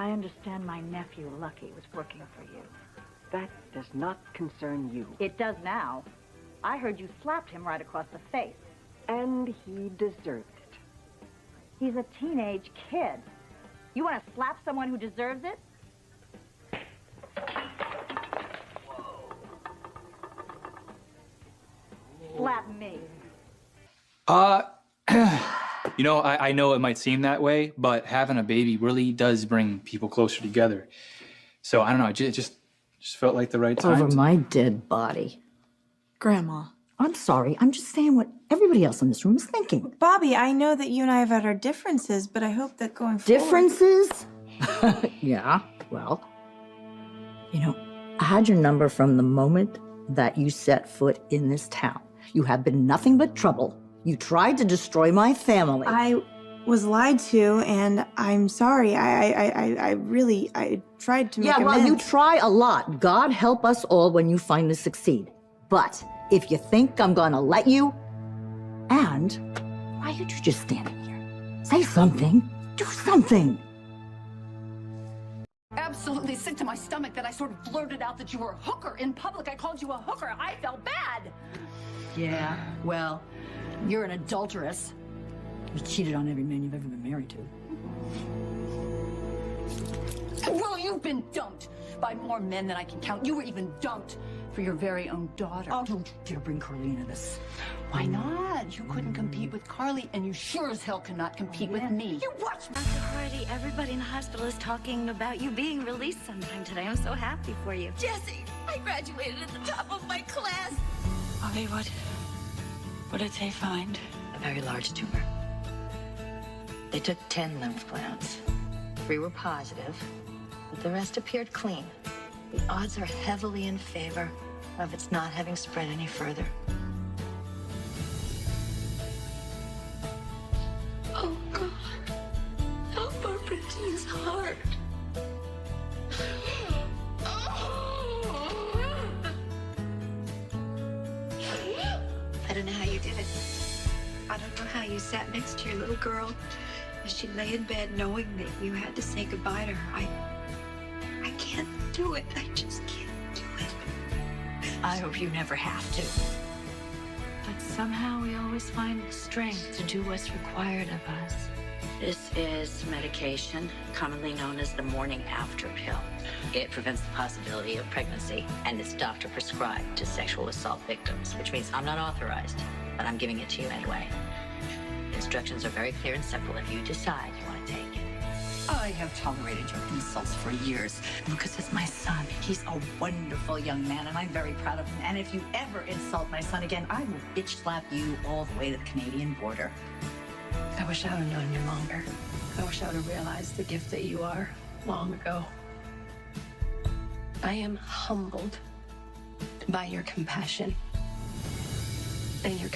I understand my nephew, Lucky, was working for you. That does not concern you. It does now. I heard you slapped him right across the face. And he deserved it. He's a teenage kid. You want to slap someone who deserves it? Slap me. You know, I know it might seem that way, but having a baby really does bring people closer together. So, I don't know, it just felt like the right time. Over my dead body. Grandma. I'm sorry. I'm just saying what everybody else in this room is thinking. Bobbie, I know that you and I have had our differences, but I hope that going forward... Differences? Yeah, well, you know, I had your number from the moment that you set foot in this town. You have been nothing but trouble. You tried to destroy my family. I was lied to, and I'm sorry. I really tried to make amends. Yeah, well, you try a lot. God help us all when you finally succeed. But if you think I'm gonna let you, and why are you two just standing here? Say something. Do something. Absolutely sick to my stomach that I sort of blurted out that you were a hooker in public. I called you a hooker. I felt bad. Yeah, well, you're an adulteress. You cheated on every man you've ever been married to. Well, you've been dumped by more men than I can count. You were even dumped for your very own daughter. Oh, don't you dare bring Carly into this. Why not? You couldn't compete with Carly, and you sure as hell cannot compete with me. You watch me. Dr. Hardy, everybody in the hospital is talking about you being released sometime today. I'm so happy for you. Jesse, I graduated at the top of my class. Bobbie, what did they find? A very large tumor. They took 10 lymph glands. 3 were positive, but the rest appeared clean. The odds are heavily in favor of its not having spread any further. Oh, God. Help Barbara's heart. I don't know how you did it. I don't know how you sat next to your little girl as she lay in bed knowing that you had to say goodbye to her. I can't do it. I just can't do it. I hope you never have to. But somehow we always find strength to do what's required of us. This is medication, commonly known as the morning after pill. It prevents the possibility of pregnancy, and it's doctor prescribed to sexual assault victims, which means I'm not authorized, but I'm giving it to you anyway. Instructions are very clear and simple if you decide you want to take it. I have tolerated your insults for years. Lucas is my son. He's a wonderful young man, and I'm very proud of him. And if you ever insult my son again, I will bitch slap you all the way to the Canadian border. I wish I would have known you longer. I wish I would have realized the gift that you are long ago. I am humbled by your compassion and your